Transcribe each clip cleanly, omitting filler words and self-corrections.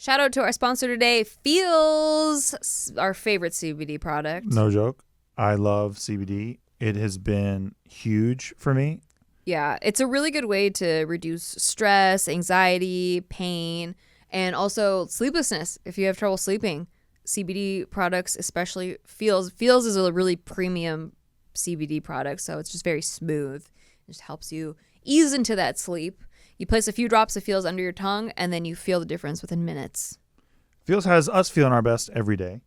Shout out to our sponsor today, Feels, our favorite CBD product. No joke. I love CBD. It has been huge for me. Yeah, it's a really good way to reduce stress, anxiety, pain, and also sleeplessness. If you have trouble sleeping, CBD products, especially Feels is a really premium CBD product, so it's just very smooth. It just helps you ease into that sleep. You place a few drops of Feels under your tongue, and then you feel the difference within minutes. Feels has us feeling our best every day,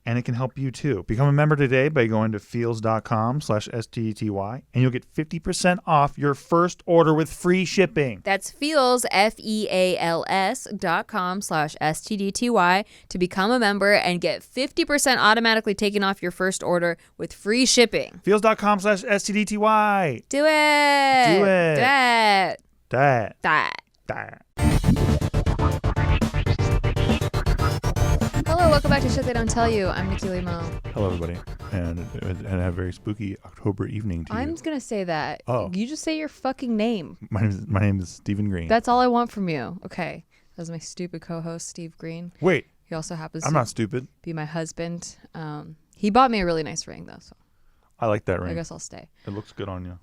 and it can help you too. Become a member today by going to feels.com/STDTY, and you'll get 50% off your first order with free shipping. That's Feels, FEALS.com/STDTY to become a member and get 50% automatically taken off your first order with free shipping. Feels.com/STDTY. Do it. Do it. Do it. That. Hello, welcome back to Shit They Don't Tell You. I'm Nikki Limo. Hello, everybody, and a very spooky October evening to you. I'm gonna say that. Oh. You just say your fucking name. My name is Stephen Green. That's all I want from you. Okay. That was my stupid co-host, Steve Green. Wait. He also happens I'm to not stupid. be my husband. He bought me a really nice ring, though, so I like that ring. I guess I'll stay. It looks good on you.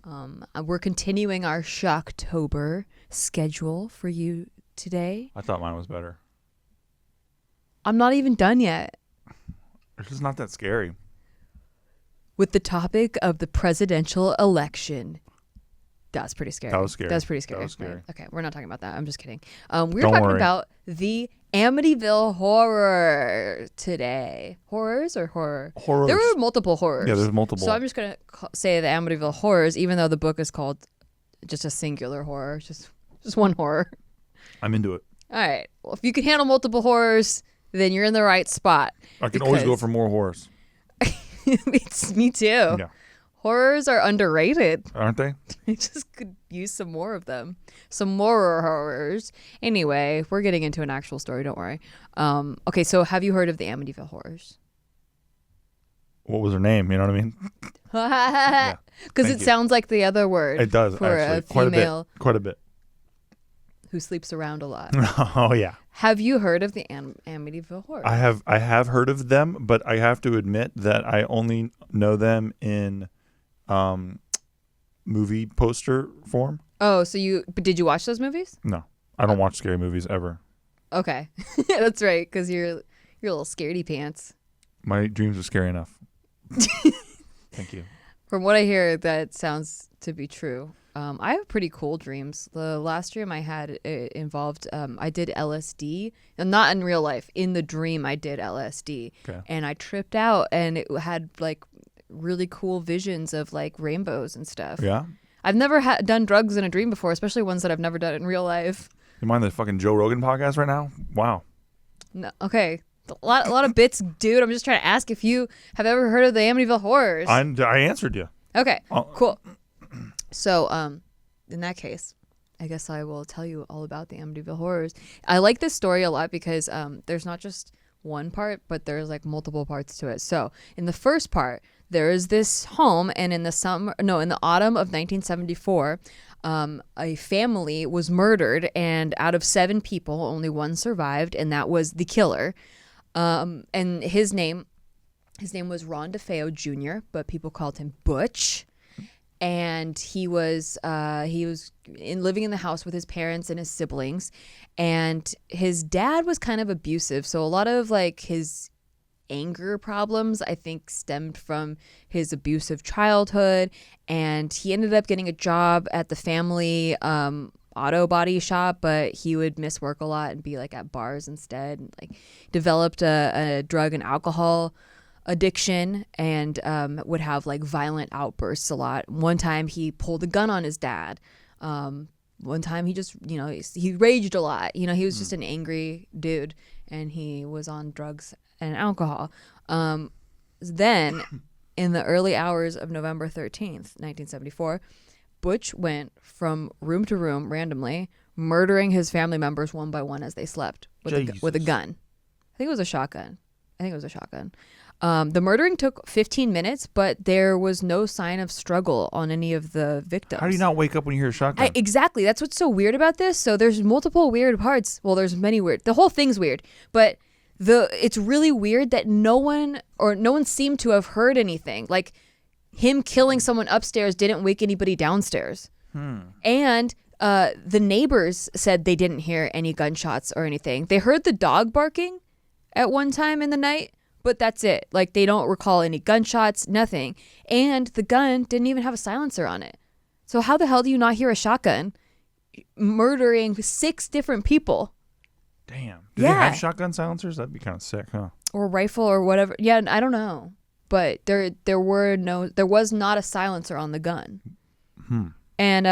We're continuing our Shocktober schedule for you today. I thought mine was better. I'm not even done yet It's just not that scary. with the topic of the presidential election. That's pretty scary. That was scary. That's pretty scary. That was scary. Right. Okay, we're not talking about that. I'm just kidding. We're Don't talking worry. about the Amityville horror today. Horrors or horror? Horrors. There were multiple horrors. Yeah, there's multiple. So I'm just going to say the Amityville horrors, even though the book is called just a singular horror. Just one horror. I'm into it. All right. Well, if you can handle multiple horrors, then you're in the right spot. I can always go for more horrors. It's me too. Yeah. Horrors are underrated. Aren't they? I just could use some more of them. Some more horrors. Anyway, we're getting into an actual story. Don't worry. Okay, so have you heard of the Amityville horrors? What was her name? You know what I mean? Because Thank it you. sounds like the other word. It does, for actually. a female Quite a bit. who sleeps around a lot. Oh, yeah. Have you heard of the Amityville horrors? I have heard of them, but I have to admit that I only know them in movie poster form. Oh, but did you watch those movies? No. I don't watch scary movies ever. Okay. That's right, because you're a little scaredy pants. My dreams are scary enough. Thank you. From what I hear, that sounds to be true. I have pretty cool dreams. The last dream I had, it involved, I did LSD. Not in real life. In the dream, I did LSD. Okay. And I tripped out, and it had, like, really cool visions of, like, rainbows and stuff. Yeah? I've never done drugs in a dream before, especially ones that I've never done in real life. You mind the fucking Joe Rogan podcast right now? Wow. No, okay. A lot of bits, dude. I'm just trying to ask if you have ever heard of the Amityville horrors. I answered you. Okay, cool. So, in that case, I guess I will tell you all about the Amityville horrors. I like this story a lot because there's not just one part, but there's like multiple parts to it. So, in the first part, there is this home, and in the autumn of 1974, a family was murdered, and out of 7 people, only 1 survived, and that was the killer. And his name was Ron Defeo Jr., but people called him Butch. And he was living in the house with his parents and his siblings, and his dad was kind of abusive. So a lot of like his anger problems, I think, stemmed from his abusive childhood, and he ended up getting a job at the family auto body shop, but he would miss work a lot and be like at bars instead, and like developed a drug and alcohol addiction, and would have like violent outbursts a lot. One time he pulled a gun on his dad. One time he just, he raged a lot. He was just an angry dude, and he was on drugs and alcohol. Then in the early hours of November 13th, 1974, Butch went from room to room randomly, murdering his family members one by one as they slept with a gun. I think it was a shotgun. I think it was a shotgun. The murdering took 15 minutes, but there was no sign of struggle on any of the victims. How do you not wake up when you hear a shotgun? Exactly. That's what's so weird about this. So there's multiple weird parts. Well, there's many weird. The whole thing's weird, but it's really weird that no one seemed to have heard anything. Like him killing someone upstairs didn't wake anybody downstairs. And the neighbors said they didn't hear any gunshots or anything. They heard the dog barking at one time in the night, but that's it. Like they don't recall any gunshots, nothing. And the gun didn't even have a silencer on it. So how the hell do you not hear a shotgun murdering 6 different people? Damn. Do they have shotgun silencers? That'd be kind of sick, huh? Or rifle or whatever. Yeah, I don't know. But there was not a silencer on the gun. And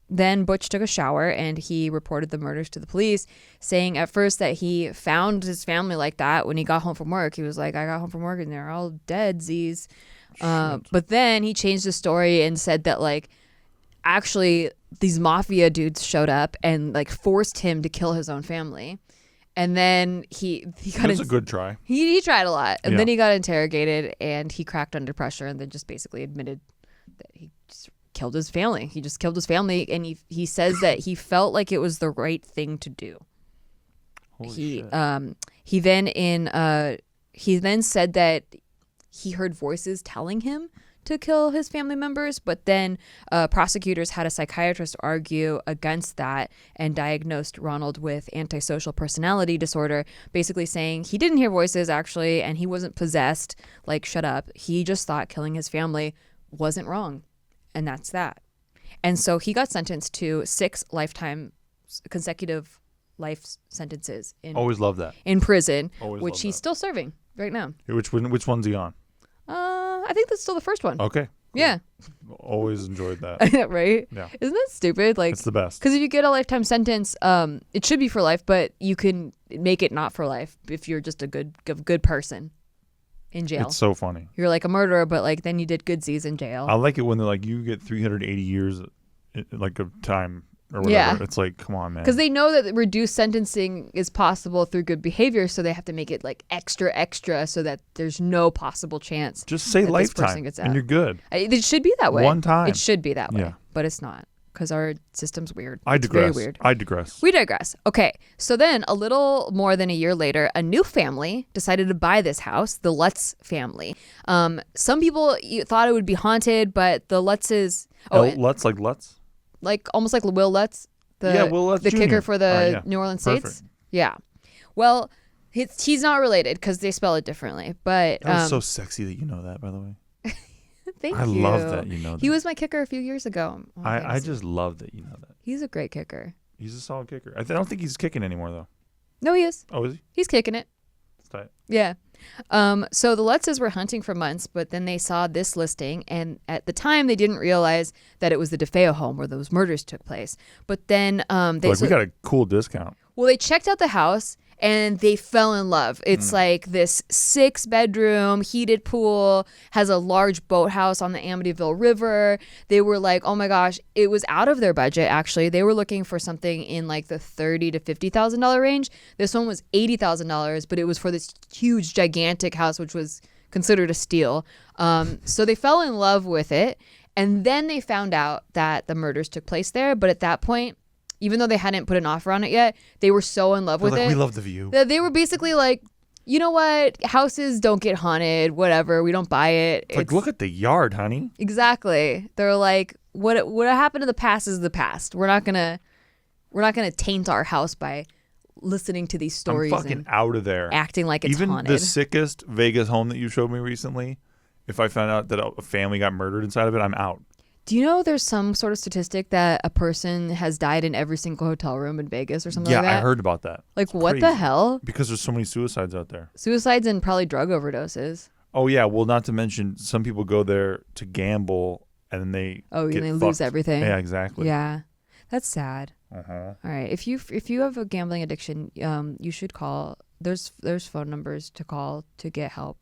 then Butch took a shower and he reported the murders to the police, saying at first that he found his family like that when he got home from work. He was like, I got home from work and they're all dead, Z's. But then he changed the story and said that like actually these mafia dudes showed up and like forced him to kill his own family. And then he got That's a good try. He tried a lot. And then he got interrogated and he cracked under pressure and then just basically admitted that he just killed his family. He just killed his family, and he says that he felt like it was the right thing to do. Holy shit. He then said that he heard voices telling him to kill his family members, but then prosecutors had a psychiatrist argue against that and diagnosed Ronald with antisocial personality disorder, basically saying he didn't hear voices actually, and he wasn't possessed. Like, shut up. He just thought killing his family wasn't wrong. And that's that. And so he got sentenced to 6 consecutive life sentences Always love that. in prison, Always which he's still serving right now. Which one's he on? I think that's still the first one. Okay. Cool. Yeah. Always enjoyed that. Right? Yeah. Isn't that stupid? Like, it's the best. Because if you get a lifetime sentence, it should be for life, but you can make it not for life if you're just a good person in jail. It's so funny. You're like a murderer, but like then you did goodsies in jail. I like it when they're like, you get 380 years like of time or whatever. It's like, come on, man. Because they know that reduced sentencing is possible through good behavior, so they have to make it like extra so that there's no possible chance. Just say lifetime and you're good. It should be that way. One time. It should be that way. Yeah. But it's not, because our system's weird. I digress. It's very weird. I digress. We digress. Okay. So then a little more than a year later, a new family decided to buy this house, the Lutz family. Some people thought it would be haunted, but the Lutzes... Lutz, like Lutz? Like almost like Will Lutz, Will Lutz the Jr. kicker for the New Orleans Saints. Perfect. Yeah. Well, he's not related because they spell it differently. But that was so sexy that you know that, by the way. Thank you. I love that you know that. He was my kicker a few years ago. I just love that you know that. He's a great kicker. He's a solid kicker. I don't think he's kicking anymore, though. No, he is. Oh, is he? He's kicking it. That's tight. Yeah. So the Lutzes were hunting for months, but then they saw this listing, and at the time they didn't realize that it was the Defeo home where those murders took place. But then we got a cool discount. Well, they checked out the house and they fell in love. It's like this 6-bedroom heated pool, has a large boathouse on the Amityville River. They were like, oh my gosh, it was out of their budget. Actually, they were looking for something in like the $30,000 to $50,000 range. This one was $80,000, but it was for this huge, gigantic house, which was considered a steal. So they fell in love with it, and then they found out that the murders took place there. But at that point, even though they hadn't put an offer on it yet, they were so in love with it. We love the view. They were basically like, you know what? Houses don't get haunted. Whatever. We don't buy it. It's like, look at the yard, honey. Exactly. They're like, what happened in the past is the past. We're not gonna taint our house by listening to these stories. I'm fucking out of there. Acting like it's even haunted. The sickest Vegas home that you showed me recently, if I found out that a family got murdered inside of it, I'm out. Do you know there's some sort of statistic that a person has died in every single hotel room in Vegas or something like that? Yeah, I heard about that. Like, what the hell? Because there's so many suicides out there. Suicides and probably drug overdoses. Oh, yeah. Well, not to mention, some people go there to gamble and then they lose everything. Yeah, exactly. Yeah. That's sad. Uh-huh. All right. If you have a gambling addiction, you should call. There's phone numbers to call to get help.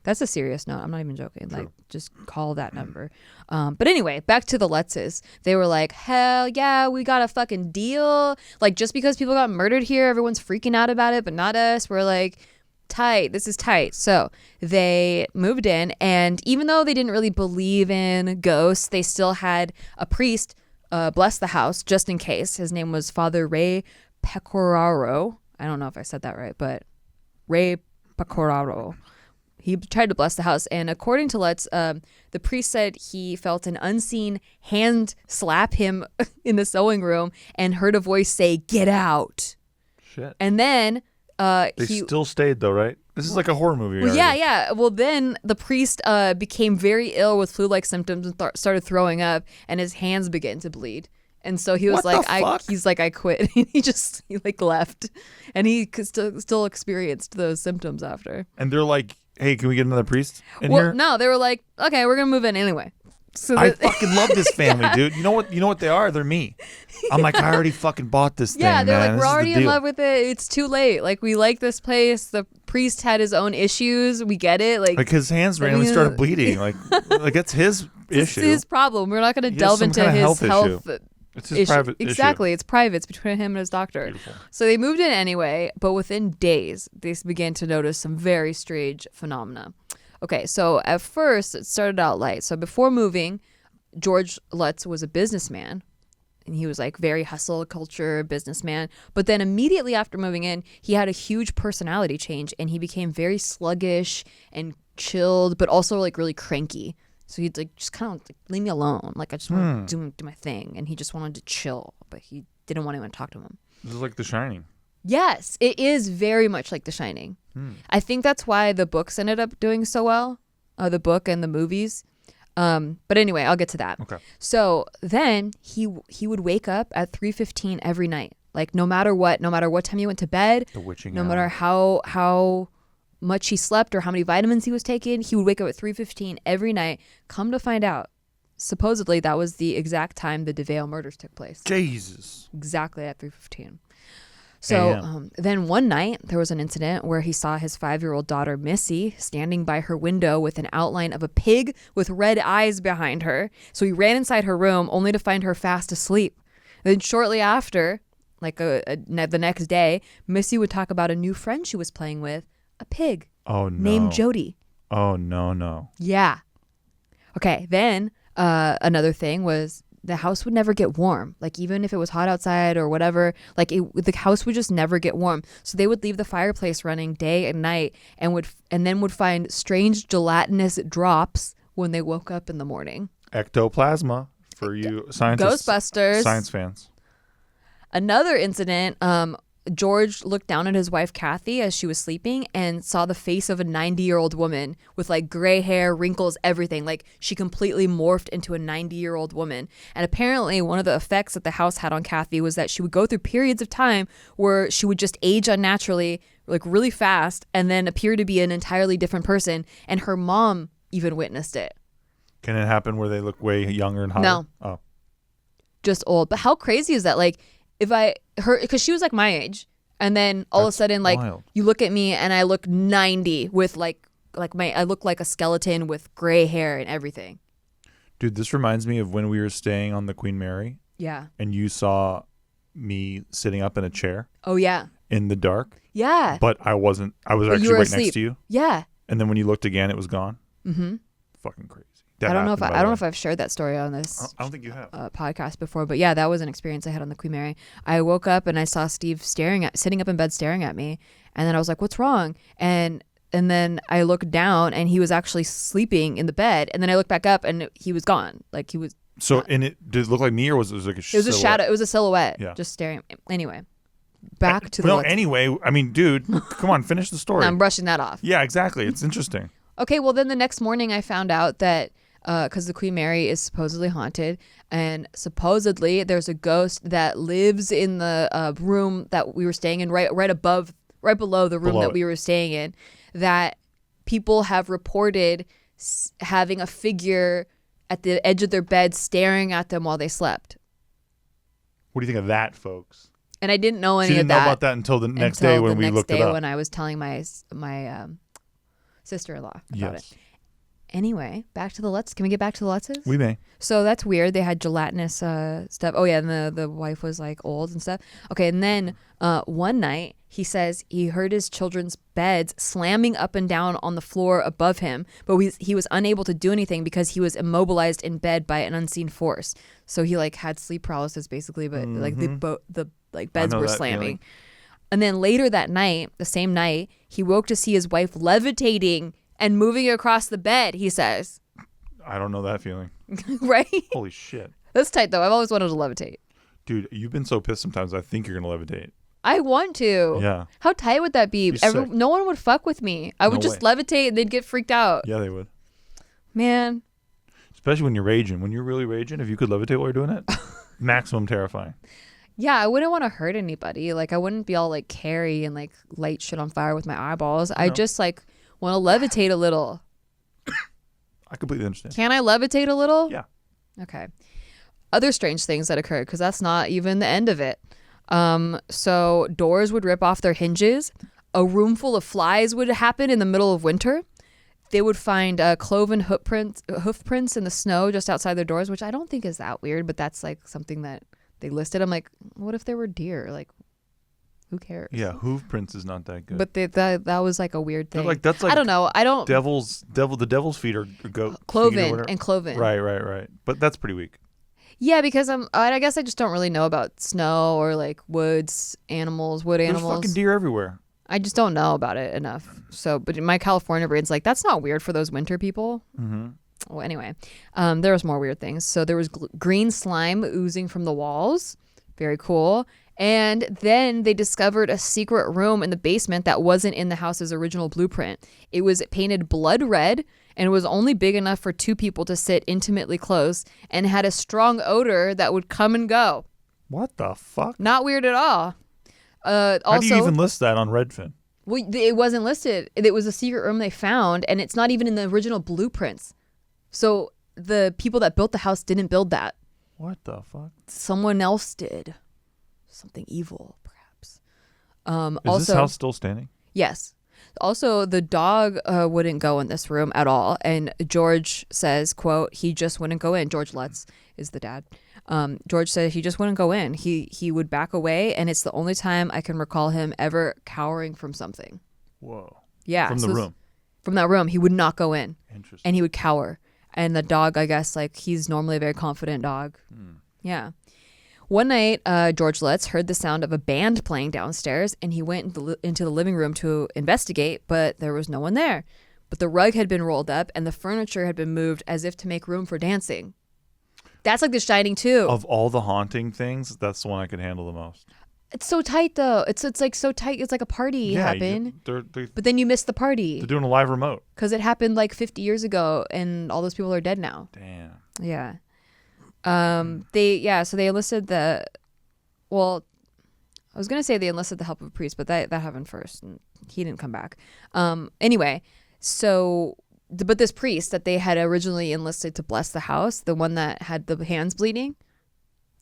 That's a serious note. I'm not even joking. True. Like, just call that number. But anyway, back to the Lutzes. They were like, hell yeah, we got a fucking deal. Like, just because people got murdered here, everyone's freaking out about it, but not us. We're like, Tight. This is tight. So they moved in, and even though they didn't really believe in ghosts, they still had a priest bless the house just in case. His name was Father Ray Pecoraro. I don't know if I said that right, but Ray Pecoraro. He tried to bless the house, and according to Lutz, the priest said he felt an unseen hand slap him in the sewing room and heard a voice say, "Get out." Shit. And then They still stayed though, right? This is like a horror movie. Well, yeah. Well, then the priest became very ill with flu-like symptoms and started throwing up, and his hands began to bleed. And so he was I quit. he left, and he still experienced those symptoms after. And they're like, "Hey, can we get another priest in well, here?" No, they were like, "Okay, we're gonna move in anyway." So I fucking love this family, dude. You know what they are? They're me. I'm like, I already fucking bought this thing. Yeah, they're man. like, we're already in love with it. It's too late. Like, we like this place. The priest had his own issues. We get it. Like his hands randomly started bleeding. Like that's his issue. It's his problem. We're not going to delve into his health. It's his private issue. Exactly. It's private. It's between him and his doctor. Beautiful. So they moved in anyway, but within days, they began to notice some very strange phenomena. Okay, so at first, it started out light. So before moving, George Lutz was a businessman, and he was like very hustle culture businessman. But then immediately after moving in, he had a huge personality change, and he became very sluggish and chilled, but also like really cranky. So he'd like just kind of like, leave me alone. Like I just want to do my thing, and he just wanted to chill, but he didn't want anyone to talk to him. This is like The Shining. Yes, it is very much like The Shining. I think that's why the books ended up doing so well, the book and the movies. But anyway, I'll get to that. Okay. So then he would wake up at 3:15 every night. Like no matter what time he went to bed, The witching no hour. matter how much he slept or how many vitamins he was taking, he would wake up at 3:15 every night. Come to find out, supposedly that was the exact time the Defeo murders took place. Jesus. Exactly at 3:15. So then one night there was an incident where he saw his 5-year-old daughter Missy standing by her window with an outline of a pig with red eyes behind her. So he ran inside her room only to find her fast asleep. Then shortly after, like the next day, Missy would talk about a new friend she was playing with, a pig named Jody. Oh, no. Yeah. Okay, then another thing was the house would never get warm. Like even if it was hot outside or whatever, like the house would just never get warm. So they would leave the fireplace running day and night and then would find strange gelatinous drops when they woke up in the morning. Ectoplasma for you scientists. Ghostbusters. Science fans. Another incident, George looked down at his wife Kathy as she was sleeping and saw the face of a 90-year-old woman with like gray hair, wrinkles, everything. Like she completely morphed into a 90-year-old woman. And apparently one of the effects that the house had on Kathy was that she would go through periods of time where she would just age unnaturally, like really fast, and then appear to be an entirely different person. And her mom even witnessed it. Can it happen where they look way younger and hotter? No. Oh. Just old. But how crazy is that? Like because she was like my age, and then all of a sudden, like wild. You look at me and I look 90 with I look like a skeleton with gray hair and everything. Dude, this reminds me of when we were staying on the Queen Mary. Yeah. And you saw me sitting up in a chair. Oh yeah. In the dark. Yeah. But I wasn't. I was actually right next to you. Yeah. And then when you looked again, it was gone. Mm-hmm. Fucking crazy. I don't know if I've shared that story on this. I don't think you have podcast before, but yeah, that was an experience I had on the Queen Mary. I woke up and I saw Steve sitting up in bed staring at me, and then I was like, "What's wrong?" And then I looked down and he was actually sleeping in the bed, and then I looked back up and he was gone. Like he was. So and it did it look like me or was it like a silhouette? It was a shadow. It was a silhouette. Yeah. Just staring at me. Anyway, back to the. No, anyway, I mean, dude, come on, finish the story. I'm brushing that off. Yeah, exactly. It's interesting. Okay, well then the next morning I found out that. Because the Queen Mary is supposedly haunted, and supposedly there's a ghost that lives in the room that we were staying in, right below the room that we were staying in, that people have reported having a figure at the edge of their bed staring at them while they slept. What do you think of that, folks? And I didn't know any of that. She didn't know about that until the next day when we looked it up. When I was telling my sister-in-law about it. Anyway, back to the Lutz. Can we get back to the Lutzes? We may. So that's weird. They had gelatinous stuff. Oh, yeah, and the wife was, like, old and stuff. Okay, and then one night, he says he heard his children's beds slamming up and down on the floor above him, but he was unable to do anything because he was immobilized in bed by an unseen force. So he, like, had sleep paralysis, basically, but, like, the beds were slamming. Feeling. And then later that night, the same night, he woke to see his wife levitating and moving across the bed, he says. I don't know that feeling. Right? Holy shit. That's tight, though. I've always wanted to levitate. Dude, you've been so pissed sometimes. I think you're going to levitate. I want to. Yeah. How tight would that be? No one would fuck with me. I would just levitate and they'd get freaked out. Yeah, they would. Man. Especially when you're raging. When you're really raging, if you could levitate while you're doing it, maximum terrifying. Yeah, I wouldn't want to hurt anybody. Like, I wouldn't be all, like, Carrie and, like, light shit on fire with my eyeballs. I just, like, want to levitate a little. I completely understand. Can I levitate a little? Yeah. Okay. Other strange things that occurred, because that's not even the end of it. So doors would rip off their hinges. A room full of flies would happen in the middle of winter. They would find cloven hoof prints in the snow just outside their doors, which I don't think is that weird, but that's, like, something that they listed. I'm like, what if there were deer? Like, who cares? Yeah, hoof prints is not that good. But that was, like, a weird thing. That's like I don't know. The devil's feet are goat cloven and cloven. Right. But that's pretty weak. Yeah, because I guess I just don't really know about snow or, like, wood animals. There's fucking deer everywhere. I just don't know about it enough. So, but my California brain's like, that's not weird for those winter people. Mm-hmm. Well, anyway, there was more weird things. So there was green slime oozing from the walls. Very cool. And then they discovered a secret room in the basement that wasn't in the house's original blueprint. It was painted blood red, and it was only big enough for 2 people to sit intimately close, and had a strong odor that would come and go. What the fuck? Not weird at all. How do you even list that on Redfin? Well, it wasn't listed. It was a secret room they found, and it's not even in the original blueprints. So the people that built the house didn't build that. What the fuck? Someone else did. Something evil, perhaps. Is this house still standing? Yes. Also, the dog wouldn't go in this room at all. And George says, quote, he just wouldn't go in. George Lutz is the dad. George said he just wouldn't go in. He would back away, and it's the only time I can recall him ever cowering from something. Whoa. Yeah. From the room? From that room. He would not go in. Interesting. And he would cower. And the dog, I guess, like, he's normally a very confident dog. Yeah. One night, George Lutz heard the sound of a band playing downstairs, and he went into the living room to investigate, but there was no one there. But the rug had been rolled up, and the furniture had been moved as if to make room for dancing. That's like The Shining too. Of all the haunting things, that's the one I could handle the most. It's so tight, though. It's like so tight. It's like a party happened, but then you miss the party. They're doing a live remote. Because it happened like 50 years ago, and all those people are dead now. Damn. Yeah. So they enlisted I was gonna say they enlisted the help of a priest, but that happened first, and he didn't come back. Anyway, but this priest that they had originally enlisted to bless the house, the one that had the hands bleeding,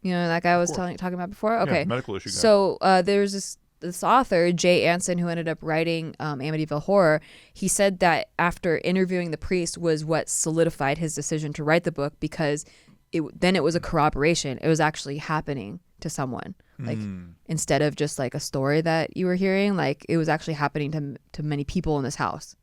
you know, that guy I was talking about before. Okay, yeah, medical issue guy. So there's this author, Jay Anson, who ended up writing Amityville Horror. He said that after interviewing the priest was what solidified his decision to write the book, because it was a corroboration. It was actually happening to someone, like instead of just like a story that you were hearing, like it was actually happening to many people in this house.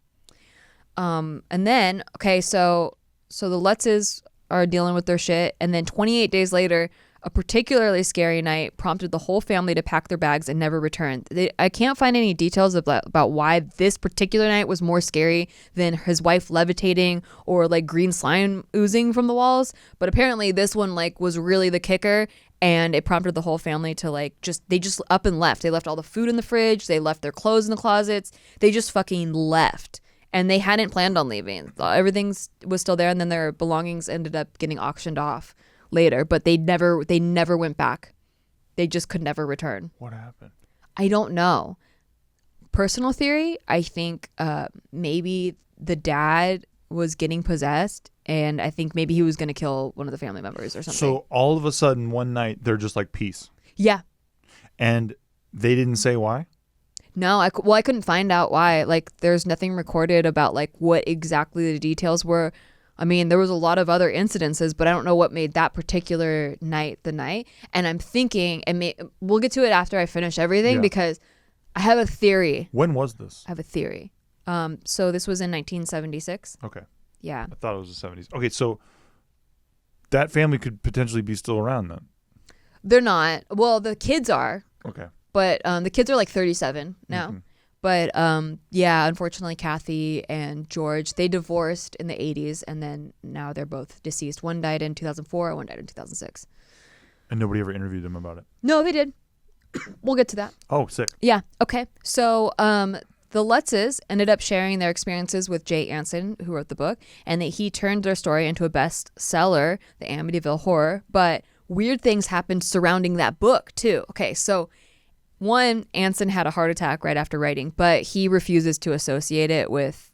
And then, okay, so the Lutzes are dealing with their shit, and then 28 days later, a particularly scary night prompted the whole family to pack their bags and never return. I can't find any details about why this particular night was more scary than his wife levitating or like green slime oozing from the walls. But apparently this one like was really the kicker, and it prompted the whole family to they just up and left. They left all the food in the fridge. They left their clothes in the closets. They just fucking left. And they hadn't planned on leaving. Everything was still there, and then their belongings ended up getting auctioned off later, but they never went back. They just could never return. What happened? I don't know. Personal theory, I think maybe the dad was getting possessed, and I think maybe he was going to kill one of the family members or something. So all of a sudden one night they're just like peace. Yeah. And they didn't say why? No, I couldn't find out why. Like, there's nothing recorded about like what exactly the details were. I mean, there was a lot of other incidences, but I don't know what made that particular night the night. And I'm thinking, we'll get to it after I finish everything because I have a theory. When was this? I have a theory. So this was in 1976. Okay. Yeah. I thought it was the 70s. Okay, so that family could potentially be still around then. They're not. Well, the kids are. Okay. But the kids are like 37 now. Mm-hmm. But yeah, unfortunately, Kathy and George, they divorced in the 80s, and then now they're both deceased. One died in 2004, one died in 2006. And nobody ever interviewed them about it? No, they did. We'll get to that. Oh, sick. Yeah. Okay. So the Lutzes ended up sharing their experiences with Jay Anson, who wrote the book, and that he turned their story into a bestseller, the Amityville Horror. But weird things happened surrounding that book, too. Okay, so one, Anson had a heart attack right after writing, but he refuses to associate it with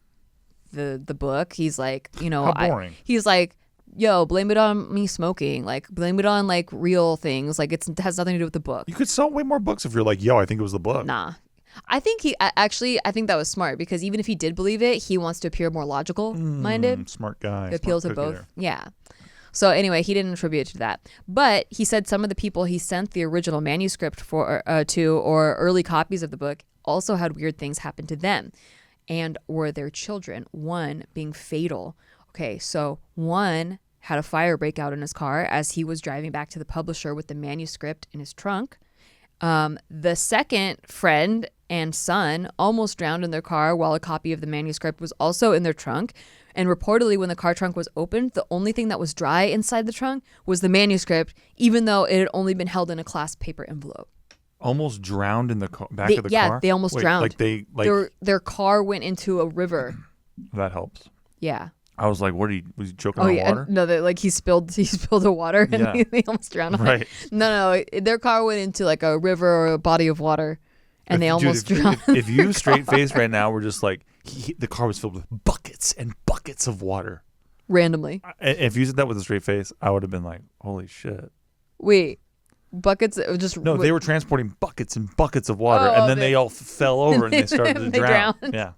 the book. He's like, how boring. He's like, yo, blame it on me smoking. Like, blame it on like real things. Like, it has nothing to do with the book. You could sell way more books if you're like, yo, I think it was the book. Nah. I think I think that was smart, because even if he did believe it, he wants to appear more logical minded. Smart guy. It appeals to both. There. Yeah. So anyway, he didn't attribute it to that. But he said some of the people he sent the original manuscript to or early copies of the book also had weird things happen to them and were their children, one being fatal. Okay, so one had a fire break out in his car as he was driving back to the publisher with the manuscript in his trunk. The second friend and son almost drowned in their car while a copy of the manuscript was also in their trunk. And reportedly, when the car trunk was opened, the only thing that was dry inside the trunk was the manuscript, even though it had only been held in a class paper envelope. Almost drowned in the back of the car? Yeah, they almost drowned. Their car went into a river. That helps. Yeah. I was like, was he choking on water? No, he spilled the water and he almost drowned on it. No, their car went into like a river or a body of water, and they almost drowned. If you straight face right now, we're just like, the car was filled with buckets and buckets of water. Randomly. If you said that with a straight face, I would have been like, holy shit. Wait, buckets? Just no, they were transporting buckets and buckets of water, and then they all fell over and they started to drown. Yeah.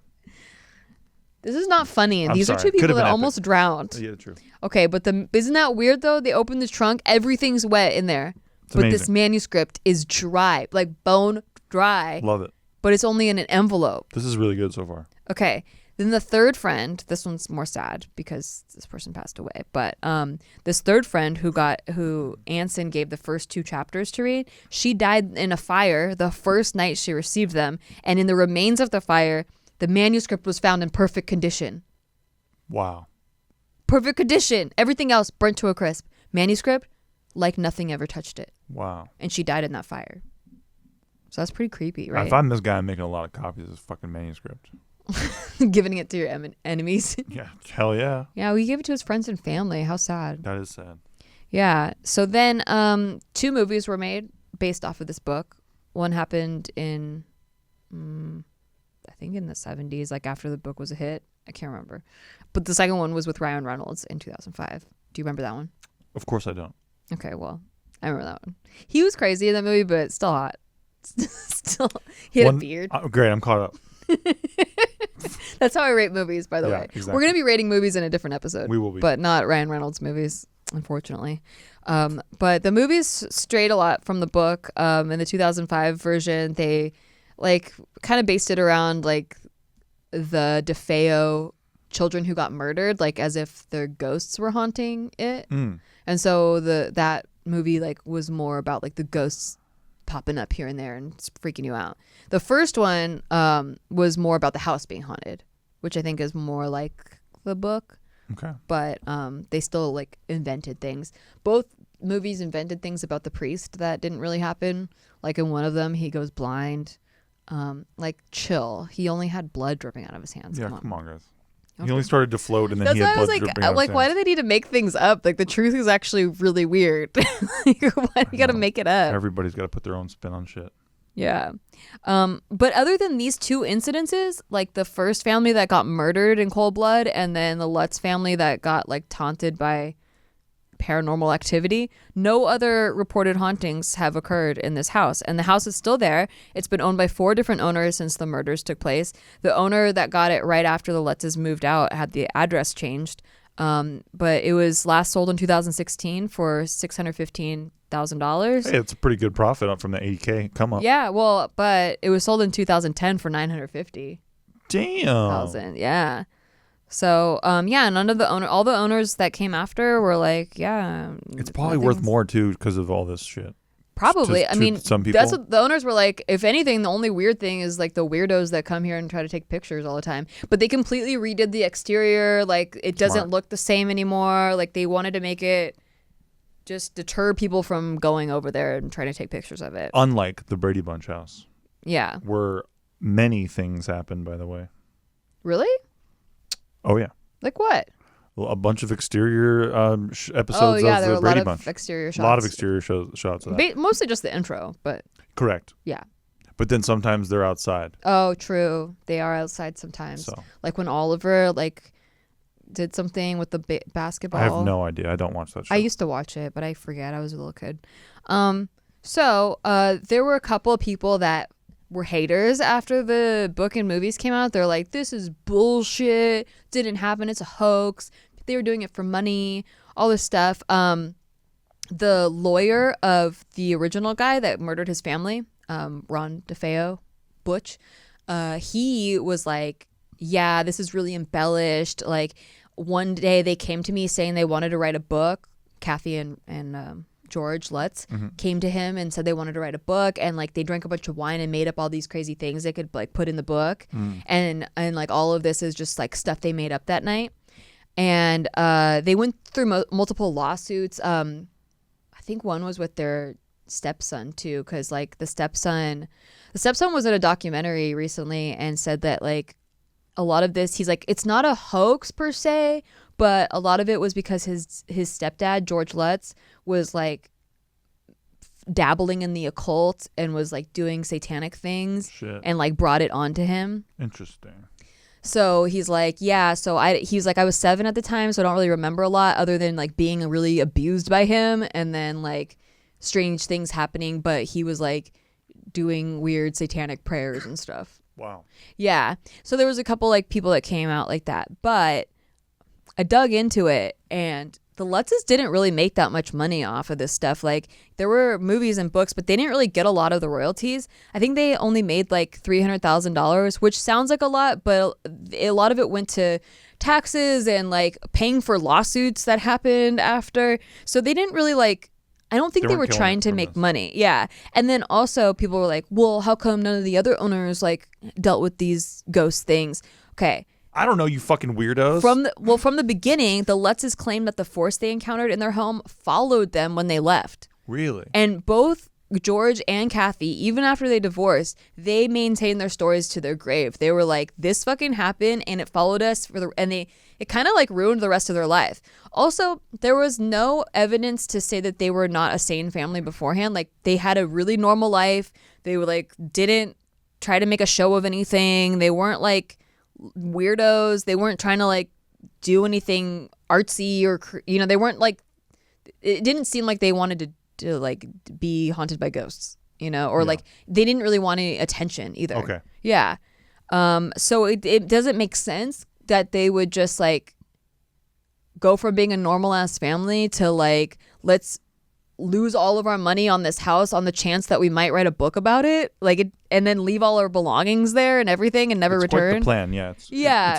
This is not funny. These are two people that almost drowned. Yeah, true. Okay, but isn't that weird though? They opened the trunk, everything's wet in there, but this manuscript is dry, like bone dry. Love it. But it's only in an envelope. This is really good so far. Okay. Then the third friend, this one's more sad because this person passed away. But this third friend who Anson gave the first 2 chapters to read, she died in a fire the first night she received them. And in the remains of the fire, the manuscript was found in perfect condition. Wow. Perfect condition. Everything else burnt to a crisp. Manuscript, like nothing ever touched it. Wow. And she died in that fire. So that's pretty creepy, right? If I'm this guy, I'm making a lot of copies of this fucking manuscript. Giving it to your enemies. Yeah, hell yeah. Yeah, we gave it to his friends and family. How sad. That is sad. Yeah. So then 2 movies were made based off of this book. One happened in, I think in the 70s, like after the book was a hit. I can't remember. But the second one was with Ryan Reynolds in 2005. Do you remember that one? Of course I don't. Okay, well, I remember that one. He was crazy in that movie, but still hot. Still, he had a beard. Great, I'm caught up. That's how I rate movies, by the way. Exactly. We're going to be rating movies in a different episode. We will be. But not Ryan Reynolds movies, unfortunately. But the movies strayed a lot from the book. In the 2005 version, they like kind of based it around like the Defeo children who got murdered, like as if their ghosts were haunting it. And so that movie like was more about like the ghosts popping up here and there and freaking you out. The first one was more about the house being haunted, which I think is more like the book. Okay. But they still like invented things. Both movies invented things about the priest that didn't really happen. Like in one of them, he goes blind. Like chill. He only had blood dripping out of his hands. Yeah, come on guys. Okay. He only started to float and then That's he had blood like, dripping out of his hands. Why do they need to make things up? Like the truth is actually really weird. Why do you got to make it up? Everybody's got to put their own spin on shit. Yeah. But other than these 2 incidences, like the first family that got murdered in cold blood and then the Lutz family that got like taunted by paranormal activity. No other reported hauntings have occurred in this house, and the house is still there. It's been owned by 4 different owners since the murders took place. The owner that got it right after the Lutzes moved out had the address changed, but it was last sold in 2016 for $615,000. Hey, it's a pretty good profit up from the 80K come up. Yeah, well, but it was sold in 2010 for $950,000. Damn. Yeah. So, yeah, none of all the owners that came after were like, yeah. It's probably worth more too because of all this shit. Probably. I mean, some people. that's what the owners were like. If anything, the only weird thing is like the weirdos that come here and try to take pictures all the time. But they completely redid the exterior. Like, it doesn't look the same anymore. Like, they wanted to make it just deter people from going over there and trying to take pictures of it. Unlike the Brady Bunch house. Yeah. Where many things happened, by the way. Really? Oh, yeah. Like what? A bunch of exterior episodes of the Brady Bunch. Exterior shots. A lot of exterior shots of that. Mostly just the intro, but. Correct. Yeah. But then sometimes they're outside. Oh, true. They are outside sometimes. So. Like when Oliver did something with the basketball. I have no idea. I don't watch that show. I used to watch it, but I forget. I was a little kid. So there were a couple of people that were haters after the book and movies came out. They're like, this is bullshit. Didn't happen. It's a hoax. They were doing it for money. All this stuff. The lawyer of the original guy that murdered his family, Ron Defeo, Butch, he was like, yeah, this is really embellished. Like, one day they came to me saying they wanted to write a book. Kathy and George Lutz came to him and said they wanted to write a book, and like they drank a bunch of wine and made up all these crazy things they could like put in the book, and like all of this is just like stuff they made up that night. And they went through multiple lawsuits. I think one was with their stepson too, because like the stepson was in a documentary recently and said that like a lot of this, he's like, it's not a hoax per se, but a lot of it was because his stepdad, George Lutz, was like dabbling in the occult and was like doing satanic things. Shit. And like brought it onto him. Interesting. So he's like, yeah, he's like, I was 7 at the time, so I don't really remember a lot other than like being really abused by him and then like strange things happening, but he was like doing weird satanic prayers and stuff. Wow. Yeah. So there was a couple like people that came out like that, but I dug into it, and the Lutzes didn't really make that much money off of this stuff. Like, there were movies and books, but they didn't really get a lot of the royalties. I think they only made like $300,000, which sounds like a lot, but a lot of it went to taxes and like paying for lawsuits that happened after. So they didn't really like, I don't think they were trying to make money. Yeah. And then also people were like, well, how come none of the other owners like dealt with these ghost things? Okay. I don't know, you fucking weirdos. From the beginning, the Lutzes claimed that the force they encountered in their home followed them when they left. Really? And both George and Kathy, even after they divorced, they maintained their stories to their grave. They were like, this fucking happened and it followed us it kind of like ruined the rest of their life. Also, there was no evidence to say that they were not a sane family beforehand. Like, they had a really normal life. They were like, didn't try to make a show of anything. They weren't like weirdos. They weren't trying to like do anything artsy or they weren't like, it didn't seem like they wanted to like be haunted by ghosts, or like they didn't really want any attention either. Okay. Yeah. So it doesn't make sense that they would just like go from being a normal ass family to like, let's lose all of our money on this house on the chance that we might write a book about it, and then leave all our belongings there and everything and never return. Quite the plan, yeah.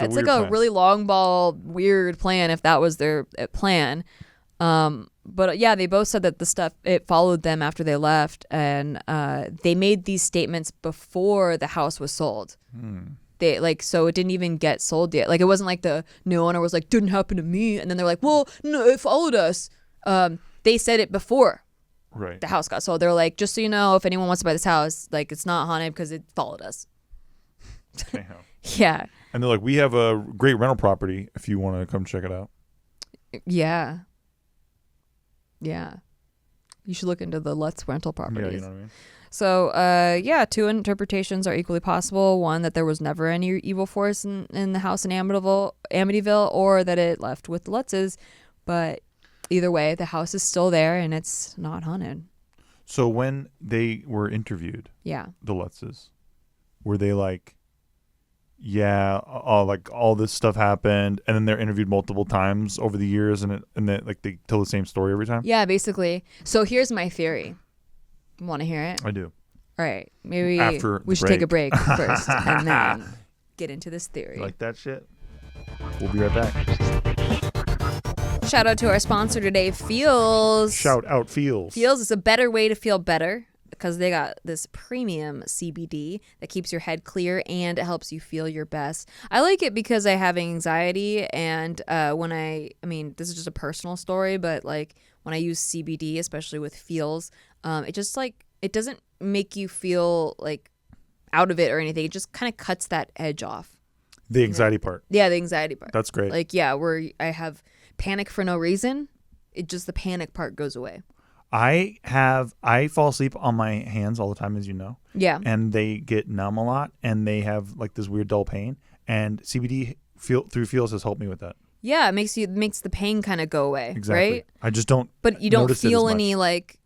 It's like a really long ball weird plan if that was their plan. But yeah, they both said that the stuff, it followed them after they left, and they made these statements before the house was sold. They so it didn't even get sold yet. Like, it wasn't like the new owner was like, didn't happen to me, and then they're like, well, no, it followed us. They said it before the house got sold. They're like, just so you know, if anyone wants to buy this house, like, it's not haunted because it followed us. Damn. Yeah. And they're like, we have a great rental property if you want to come check it out. Yeah. Yeah. You should look into the Lutz rental properties. Yeah, you know what I mean? So, 2 interpretations are equally possible. One, that there was never any evil force in the house in Amityville, or that it left with the Lutzes. But either way, the house is still there and it's not haunted. So when they were interviewed, Yeah. the Lutzes, were they like, yeah, like all this stuff happened, and then they're interviewed multiple times over the years, and like they tell the same story every time? Yeah, basically. So here's my theory. Want to hear it? I do. All right. Maybe After we should take a break first and then get into this theory. You like that shit? We'll be right back. Shout out to our sponsor today, Feels. Shout out Feels. Feels is a better way to feel better because they got this premium CBD that keeps your head clear and it helps you feel your best. I like it because I have anxiety, and this is just a personal story, but like when I use CBD, especially with Feels, it just like, it doesn't make you feel like out of it or anything. It just kind of cuts that edge off. The anxiety part. Yeah, the anxiety part. That's great. Like, yeah, where I have panic for no reason, the panic part goes away. I fall asleep on my hands all the time, as you know. Yeah. And they get numb a lot, and they have like this weird dull pain. And CBD through Feels has helped me with that. Yeah, it makes the pain kind of go away. Exactly. Right? I just don't. But you don't notice it feel as any much. like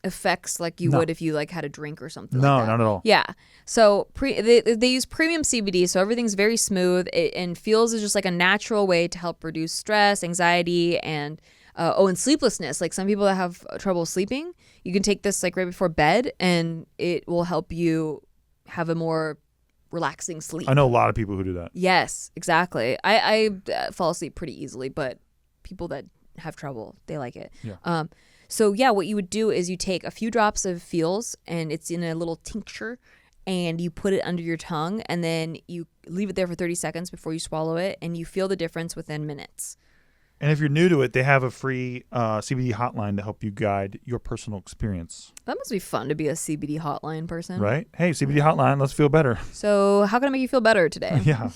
effects like you would if you like had a drink or something. No, like that. not at all. Yeah. So they use premium CBD, so everything's very smooth. And Feels is just like a natural way to help reduce stress, anxiety, and and sleeplessness. Like some people that have trouble sleeping, you can take this like right before bed, and it will help you have a more relaxing sleep. I know a lot of people who do that. Yes, exactly. I fall asleep pretty easily, but people that have trouble, they like it. Yeah. So yeah, what you would do is you take a few drops of Feels, and it's in a little tincture, and you put it under your tongue, and then you leave it there for 30 seconds before you swallow it, and you feel the difference within minutes. And if you're new to it, they have a free CBD hotline to help you guide your personal experience. That must be fun to be a CBD hotline person. Right? Hey, CBD hotline, let's feel better. So how can I make you feel better today? Yeah.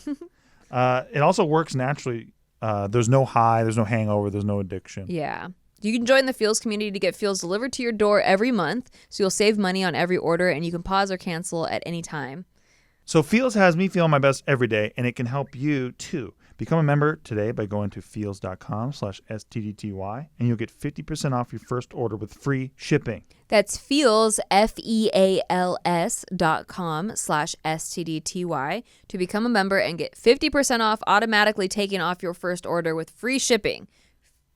It also works naturally. There's no high, there's no hangover, there's no addiction. Yeah. You can join the Feels community to get Feels delivered to your door every month, so you'll save money on every order, and you can pause or cancel at any time. So Feels has me feeling my best every day, and it can help you too. Become a member today by going to feels.com/STDTY, and you'll get 50% off your first order with free shipping. That's Feels, FEALS.com/STDTY to become a member and get 50% off automatically taken off your first order with free shipping.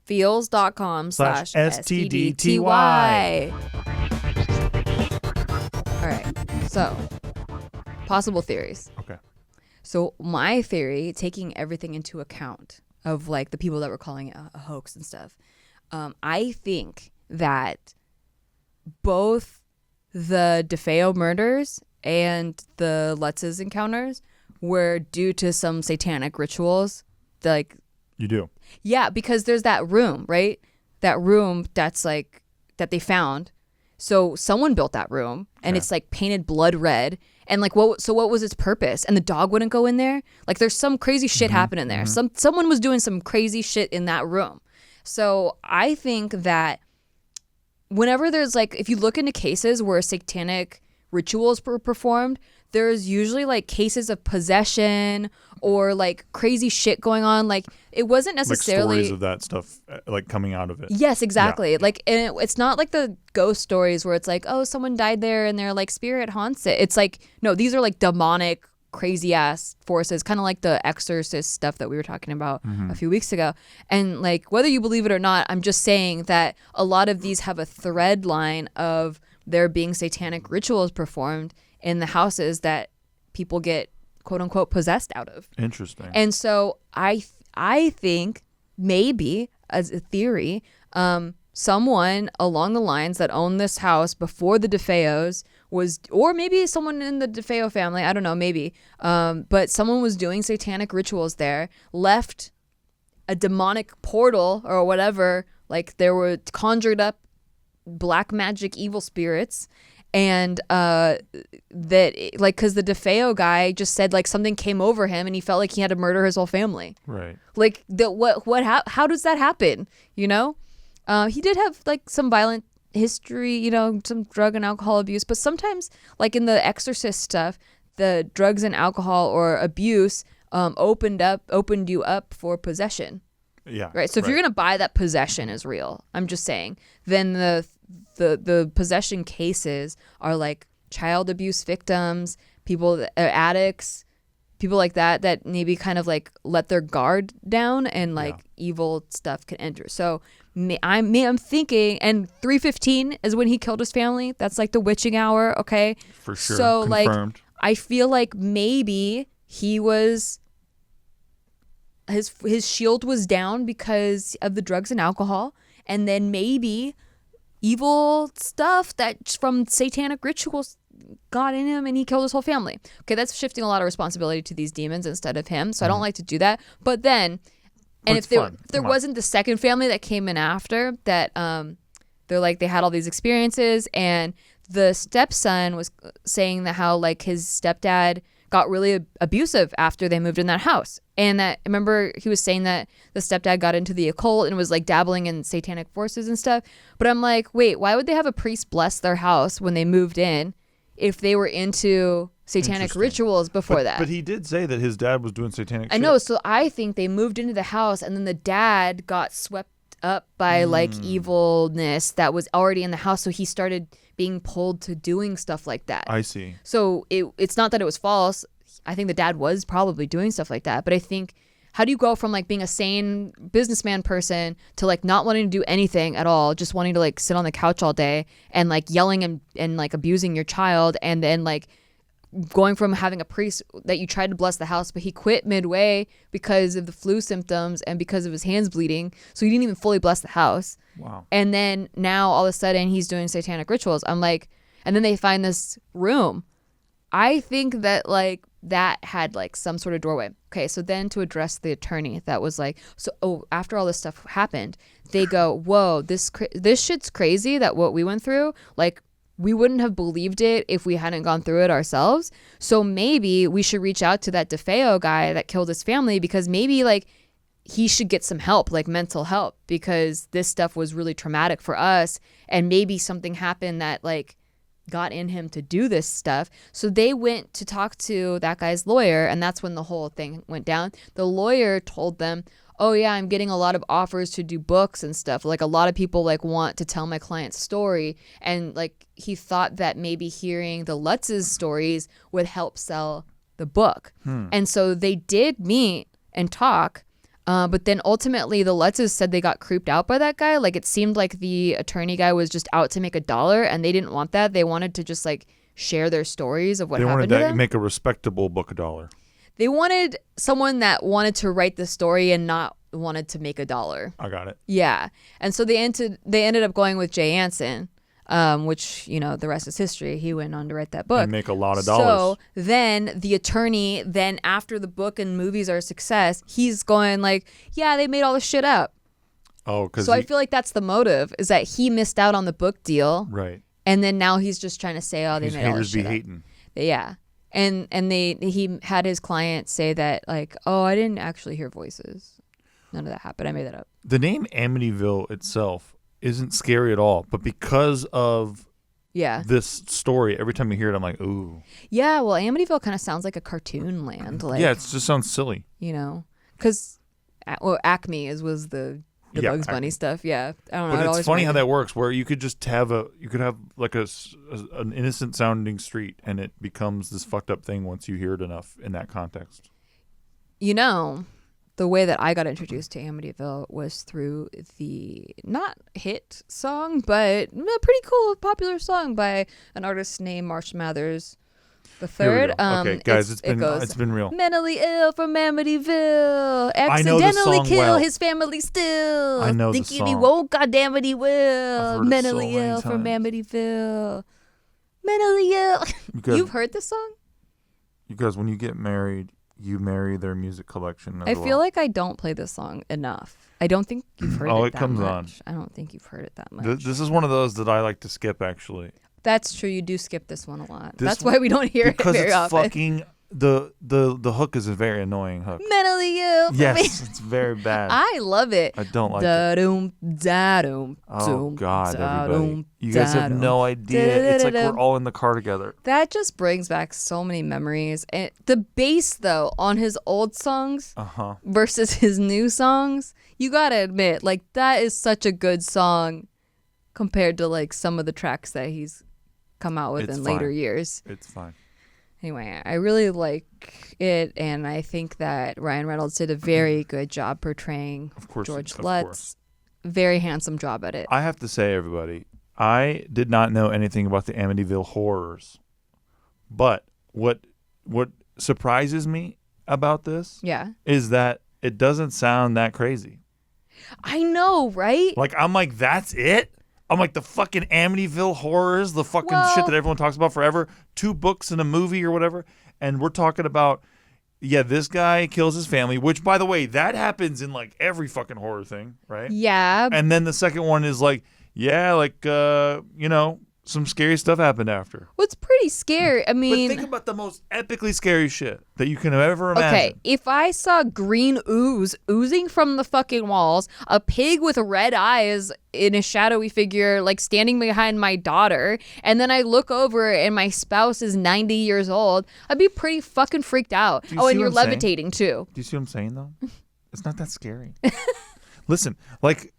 Feels.com/STDTY. All right, so possible theories. Okay. So my theory, taking everything into account of like the people that were calling it a hoax and stuff, I think that both the Defeo murders and the Lutz's encounters were due to some satanic rituals. Like, You do. yeah, because there's that room, right? That room that's like that they found. So someone built that room, and Okay. it's like painted blood red. And like, what was its purpose? And the dog wouldn't go in there. Like, there's some crazy shit happening there. Someone was doing some crazy shit in that room. So I think that whenever there's like, if you look into cases where satanic rituals were performed, there's usually like cases of possession or like crazy shit going on. Like, it wasn't necessarily like stories of that stuff like coming out of it. Yes, exactly. Yeah. Like, and it's not like the ghost stories where it's like, oh, someone died there and their like spirit haunts it. It's like, no, these are like demonic, crazy ass forces, kind of like the exorcist stuff that we were talking about a few weeks ago. And like, whether you believe it or not, I'm just saying that a lot of these have a thread line of there being satanic rituals performed in the houses that people get quote unquote possessed out of. Interesting. And so I think maybe as a theory, someone along the lines that owned this house before the Defeos was, or maybe someone in the Defeo family, I don't know, maybe, but someone was doing satanic rituals there, left a demonic portal or whatever, like there were conjured up black magic evil spirits. And that, like, because the Defeo guy just said, like, something came over him and he felt like he had to murder his whole family. Right. Like, how does that happen? You know? He did have, like, some violent history, you know, some drug and alcohol abuse. But sometimes, like, in the exorcist stuff, the drugs and alcohol or abuse opened you up for possession. Yeah. Right. So if you're gonna buy that possession is real, I'm just saying, then the possession cases are like child abuse victims, people that are addicts, people like that maybe kind of like let their guard down and like evil stuff can enter. So I'm thinking, and 3:15 is when he killed his family. That's like the witching hour. Okay. For sure. So Confirmed. like I feel like maybe he was. His shield was down because of the drugs and alcohol, and then maybe evil stuff that from satanic rituals got in him and he killed his whole family. Okay, that's shifting a lot of responsibility to these demons instead of him, so I don't like to do that. But then, and if there wasn't the second family that came in after that, they're like they had all these experiences, and the stepson was saying that how like his stepdad got really abusive after they moved in that house. And that, remember, he was saying that the stepdad got into the occult and was like dabbling in satanic forces and stuff. But I'm like, wait, why would they have a priest bless their house when they moved in if they were into satanic rituals before that? But he did say that his dad was doing satanic shit. I know. So I think they moved into the house and then the dad got swept up by like evilness that was already in the house. So he started being pulled to doing stuff like that. I see. So it's not that it was false. I think the dad was probably doing stuff like that. But I think, how do you go from like being a sane businessman person to like not wanting to do anything at all, just wanting to like sit on the couch all day and like yelling and like abusing your child, and then like going from having a priest that you tried to bless the house, but he quit midway because of the flu symptoms and because of his hands bleeding. So he didn't even fully bless the house. Wow. And then now all of a sudden he's doing satanic rituals. I'm like, and then they find this room. I think that like that had like some sort of doorway. Okay. So then to address the attorney that was like, after all this stuff happened, they go, whoa, this shit's crazy that what we went through, like, we wouldn't have believed it if we hadn't gone through it ourselves. So maybe we should reach out to that Defeo guy that killed his family, because maybe like he should get some help, like mental help, because this stuff was really traumatic for us. And maybe something happened that like got in him to do this stuff. So they went to talk to that guy's lawyer, and that's when the whole thing went down. The lawyer told them, oh yeah, I'm getting a lot of offers to do books and stuff. Like a lot of people like want to tell my client's story. And like he thought that maybe hearing the Lutz's stories would help sell the book. And so they did meet and talk. But then ultimately the Lutz's said they got creeped out by that guy. Like it seemed like the attorney guy was just out to make $1, and they didn't want that. They wanted to just like share their stories of what happened to them. They wanted to make a respectable book $1. They wanted someone that wanted to write the story and not wanted to make $1. I got it. Yeah. And so they ended up going with Jay Anson, which, you know, the rest is history. He went on to write that book. And make a lot of dollars. So then the attorney, after the book and movies are a success, he's going like, yeah, they made all this shit up. Oh, because I feel like that's the motive, is that he missed out on the book deal. Right. And then now he's just trying to say, oh, they made all this shit up. Hating. Yeah. And he had his client say that like, oh, I didn't actually hear voices. None of that happened. I made that up. The name Amityville itself isn't scary at all, but because of this story, every time you hear it, I'm like, ooh. Yeah, well, Amityville kind of sounds like a cartoon land. Like, yeah, it just sounds silly. You know, because Acme was the Bugs Bunny stuff. Yeah, I don't know. But it's funny how that works, where you could just have like an innocent sounding street, and it becomes this fucked up thing once you hear it enough in that context. You know, the way that I got introduced to Amityville was through the not hit song, but a pretty cool popular song by an artist named Marsh Mathers the Third. Okay, guys, it's been real. Mentally ill from Amityville, accidentally kill his family still. I know Thinking the song. he won't, goddamn it, he will. Mentally ill from Amityville. Mentally ill. You've heard this song? You guys, when you get married, you marry their music collection. I feel like I don't play this song enough. I don't think you've heard it that much. Oh, it comes on. I don't think you've heard it that much. This is one of those that I like to skip, actually. That's true. You do skip this one a lot. That's why we don't hear it very often. Because it's fucking the hook is a very annoying hook. Mentally ill. Yes, it's very bad. I love it. I don't like it. Da-doom, da-doom, Oh doom, God, everybody! da-doom, You guys have da-doom. no idea. It's like we're Da-da-da-da. all in the car together. That just brings back so many memories. And the bass, though, on his old songs versus his new songs, you gotta admit, like, that is such a good song compared to, like, some of the tracks that he's come out with in later years. It's fine. Anyway, I really like it, and I think that Ryan Reynolds did a very good job portraying George Lutz. Very handsome job at it. I have to say, everybody, I did not know anything about the Amityville horrors, but what surprises me about this is that it doesn't sound that crazy. I know, right? Like, I'm like, that's it? I'm like, the fucking Amityville horrors, the fucking shit that everyone talks about forever, 2 books and a movie or whatever, and we're talking about, this guy kills his family, which, by the way, that happens in, like, every fucking horror thing, right? Yeah. And then the second one is like, some scary stuff happened after. Well, it's pretty scary. I mean, but think about the most epically scary shit that you can ever imagine. Okay, if I saw green ooze oozing from the fucking walls, a pig with red eyes in a shadowy figure, like, standing behind my daughter, and then I look over and my spouse is 90 years old, I'd be pretty fucking freaked out. Oh, and you're levitating too. Do you see what I'm saying, though? It's not that scary. Listen, like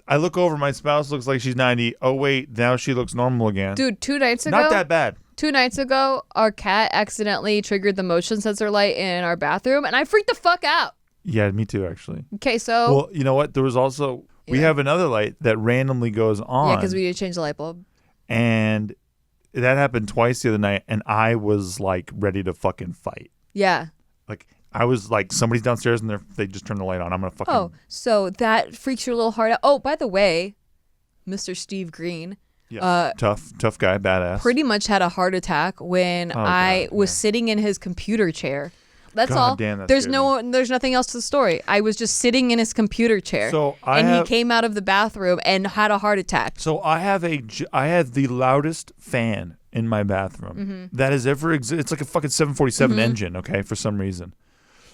I look over, my spouse looks like she's 90. Oh, wait, now she looks normal again. Dude, 2 nights ago. Not that bad. 2 nights ago, our cat accidentally triggered the motion sensor light in our bathroom, and I freaked the fuck out. Yeah, me too, actually. Okay, so. Well, you know what? There was also, we have another light that randomly goes on. Yeah, because we need to change the light bulb. And that happened twice the other night, and I was, like, ready to fucking fight. Yeah. Like, I was like, somebody's downstairs and they just turned the light on. I'm going to fucking... Oh, so that freaks your little heart out. Oh, by the way, Mr. Steve Green. Yeah, tough guy, badass. Pretty much had a heart attack when I was sitting in his computer chair. That's all. Damn, there's nothing else to the story. I was just sitting in his computer chair. He came out of the bathroom and had a heart attack. So I have the loudest fan in my bathroom that has ever existed. It's like a fucking 747 engine, okay, for some reason.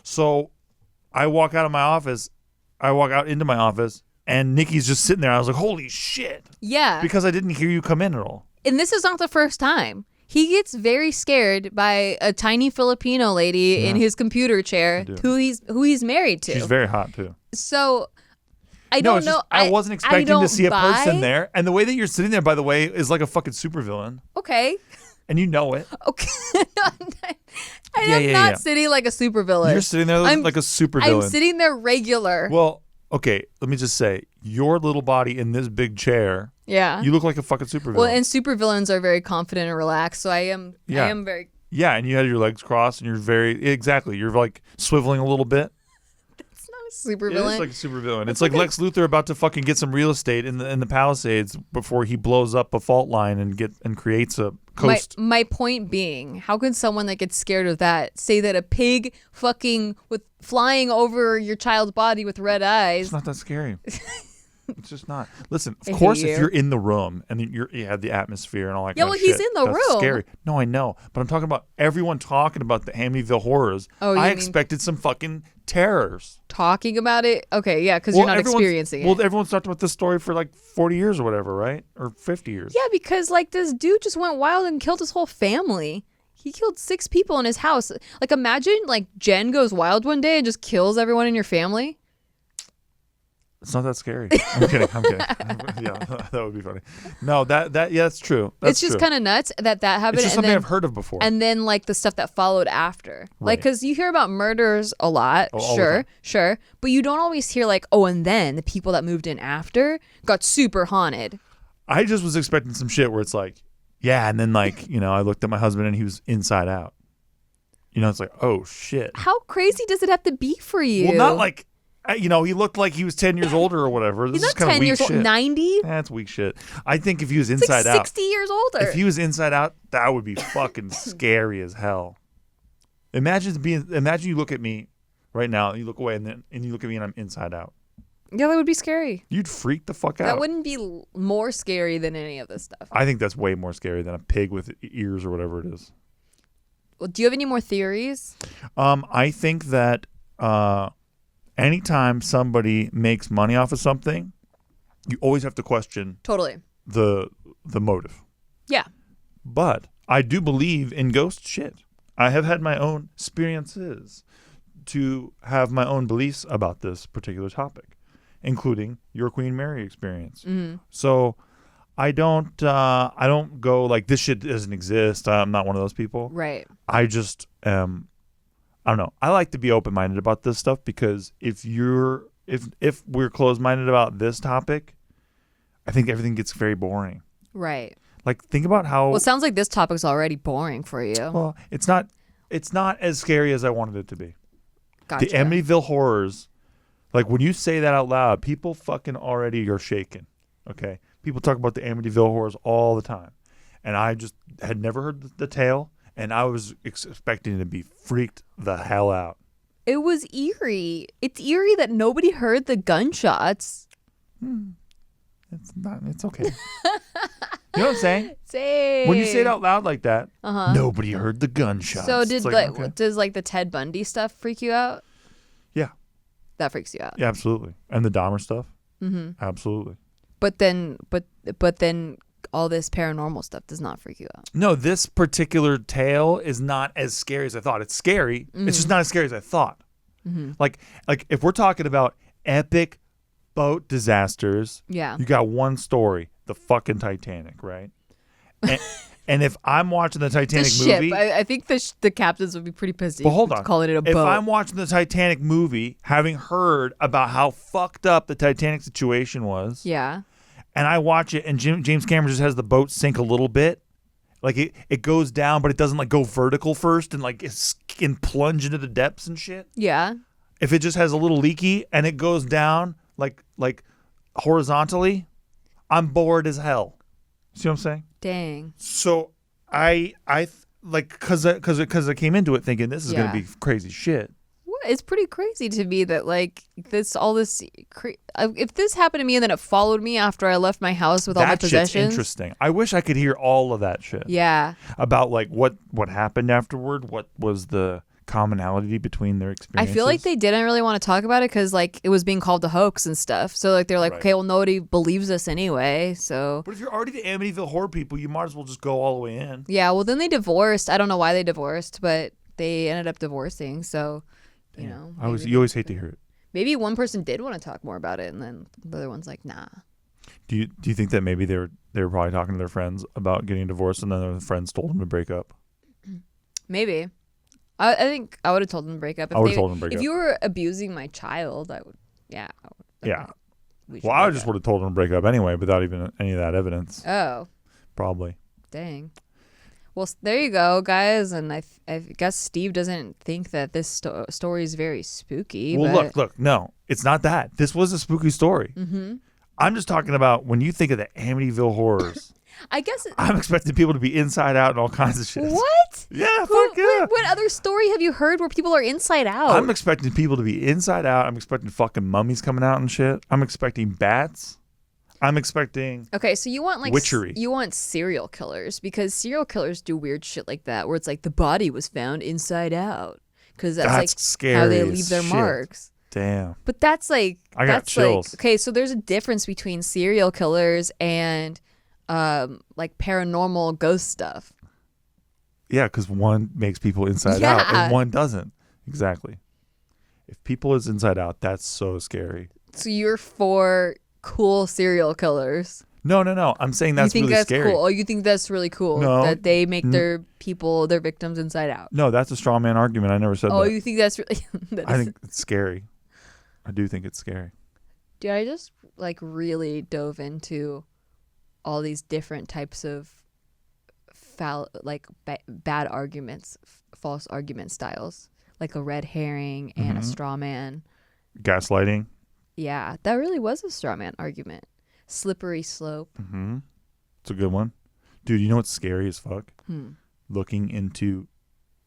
So I walk out into my office, and Nikki's just sitting there. I was like, holy shit. Yeah. Because I didn't hear you come in at all. And this is not the first time. He gets very scared by a tiny Filipino lady in his computer chair who he's married to. She's very hot, too. So I don't know. I wasn't expecting to see a person there. And the way that you're sitting there, by the way, is like a fucking supervillain. Okay. And you know it. Okay. I am not sitting like a supervillain. You're sitting there like a supervillain. I'm sitting there regular. Well, okay, let me just say, your little body in this big chair, you look like a fucking supervillain. Well, and supervillains are very confident and relaxed, so I am very... Yeah, and you had your legs crossed, and you're you're like swiveling a little bit. It's not a supervillain. It is like a supervillain. It's like Lex Luthor about to fucking get some real estate in the Palisades before he blows up a fault line and creates a coast. My point being, how can someone that gets scared of that say that a pig fucking with flying over your child's body with red eyes? It's not that scary. It's just not. Listen, of course, if you're in the room and you have the atmosphere and all that kind of shit. Yeah, well, he's in the room. Scary. No, I know. But I'm talking about everyone talking about the Amityville horrors. Oh, I expected some fucking terrors. Talking about it? Okay, yeah, because you're not experiencing it. Well, everyone's talked about this story for like 40 years or whatever, right? Or 50 years. Yeah, because like this dude just went wild and killed his whole family. He killed 6 people in his house. Like, imagine like Jen goes wild one day and just kills everyone in your family. It's not that scary. I'm kidding. Yeah, that would be funny. No, that's true. That's it's just kind of nuts that happened. It's just something I've heard of before. And then like the stuff that followed after. Like, because you hear about murders a lot. Oh, sure. But you don't always hear like, oh, and then the people that moved in after got super haunted. I just was expecting some shit where it's like, yeah, and then like, I looked at my husband and he was inside out. It's like, oh, shit. How crazy does it have to be for you? Well, not like... he looked like he was 10 years older or whatever. This He's not 10 years old. 90? That's weak shit. I think if he was inside out. 60 years older. If he was inside out, that would be fucking scary as hell. Imagine you look at me right now, you look away, and you look at me and I'm inside out. Yeah, that would be scary. You'd freak the fuck out. That wouldn't be more scary than any of this stuff. I think that's way more scary than a pig with ears or whatever it is. Well, do you have any more theories? I think that anytime somebody makes money off of something, you always have to question Totally. the motive. Yeah. But I do believe in ghost shit. I have had my own experiences to have my own beliefs about this particular topic, including your Queen Mary experience. Mm-hmm. So I don't go like this shit doesn't exist. I'm not one of those people. Right. I just I don't know. I like to be open-minded about this stuff because if we're closed-minded about this topic, I think everything gets very boring. Right. Like think about how Well, it sounds like this topic's already boring for you. well, it's not as scary as I wanted it to be. Gotcha. The Amityville Horrors, like when you say that out loud, people fucking already are shaken. Okay? People talk about the Amityville Horrors all the time. And I just had never heard the tale, and I was expecting to be freaked the hell out. It was eerie. It's eerie that nobody heard the gunshots. It's okay. You know what I'm saying? Say. When you say it out loud like that, nobody heard the gunshots. So It's okay. does like the Ted Bundy stuff freak you out? Yeah. That freaks you out. Yeah, absolutely. And the Dahmer stuff? Mm-hmm. Absolutely. But then all this paranormal stuff does not freak you out. No, this particular tale is not as scary as I thought. It's scary. Mm-hmm. It's just not as scary as I thought. Mm-hmm. Like if we're talking about epic boat disasters, yeah, you got one story, the fucking Titanic, right? And if I'm watching the Titanic movie, I think the captains would be pretty pissed. But hold on, calling it a boat. If I'm watching the Titanic movie, having heard about how fucked up the Titanic situation was, yeah, and I watch it, and James Cameron just has the boat sink a little bit, like it goes down, but it doesn't like go vertical first and like and plunge into the depths and shit. Yeah. If it just has a little leaky and it goes down like horizontally, I'm bored as hell. See what I'm saying? Dang. So I like because I came into it thinking this is gonna be crazy shit. It's pretty crazy to me that like if this happened to me and then it followed me after I left my house with all my possessions. That's interesting. I wish I could hear all of that shit. Yeah. About like what happened afterward. What was the commonality between their experiences? I feel like they didn't really want to talk about it because like it was being called a hoax and stuff. So like they're like, okay, well nobody believes us anyway. So. But if you're already the Amityville Horror people, you might as well just go all the way in. Yeah. Well, then they divorced. I don't know why they divorced, but they ended up divorcing. So. You know, you always hate to hear it. Maybe one person did want to talk more about it, and then the other one's like, "Nah." Do you think that maybe they were probably talking to their friends about getting a divorce, and then their friends told them to break up? Maybe. I think I would have told them to break up. I would have told them to break up. If you were abusing my child, I would. Yeah. Yeah. Well, I just would have told them to break up anyway, without even any of that evidence. Oh. Probably. Dang. Well, there you go, guys. And I guess Steve doesn't think that this story is very spooky. Well, look. No, it's not that. This was a spooky story. Mm-hmm. I'm just talking about when you think of the Amityville Horrors. I guess I'm expecting people to be inside out and all kinds of shit. What? Yeah, fuck yeah. What other story have you heard where people are inside out? I'm expecting people to be inside out. I'm expecting fucking mummies coming out and shit. I'm expecting bats. I'm expecting so you want like witchery. You want serial killers because serial killers do weird shit like that where it's like the body was found inside out because that's like scary how they leave their marks. Damn. But that's like I got chills. Like, okay, so there's a difference between serial killers and like paranormal ghost stuff. Yeah, because one makes people inside out and one doesn't. Exactly. If people is inside out, that's so scary. So you're for cool serial killers. No. I'm saying that's really scary. Cool. Oh, you think that's really cool? No. That they make their victims inside out. No, that's a straw man argument. I never said that. Oh, you think that's really... I think it's scary. I do think it's scary. Dude, I just like really dove into all these different types of bad arguments, false argument styles, like a red herring and a straw man. Gaslighting. Yeah, that really was a straw man argument. Slippery slope. Mm-hmm. It's a good one. Dude, you know what's scary as fuck? Looking into,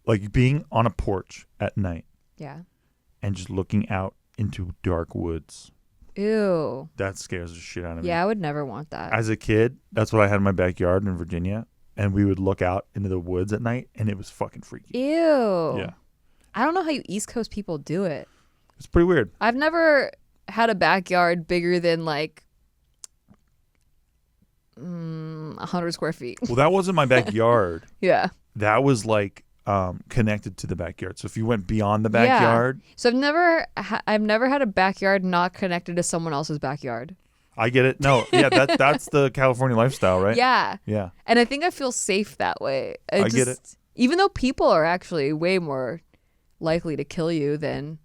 like being on a porch at night. Yeah. And just looking out into dark woods. Ew. That scares the shit out of me. Yeah, I would never want that. As a kid, that's what I had in my backyard in Virginia. and we would look out into the woods at night, and it was fucking freaky. Ew. Yeah. I don't know how you East Coast people do it. It's pretty weird. I've never had a backyard bigger than like 100 square feet. Well, that wasn't my backyard. Yeah. That was like connected to the backyard. So if you went beyond the backyard. Yeah. So I've never had a backyard not connected to someone else's backyard. I get it. No, yeah, that's the California lifestyle, right? Yeah. Yeah. And I think I feel safe that way. I get it. Even though people are actually way more likely to kill you than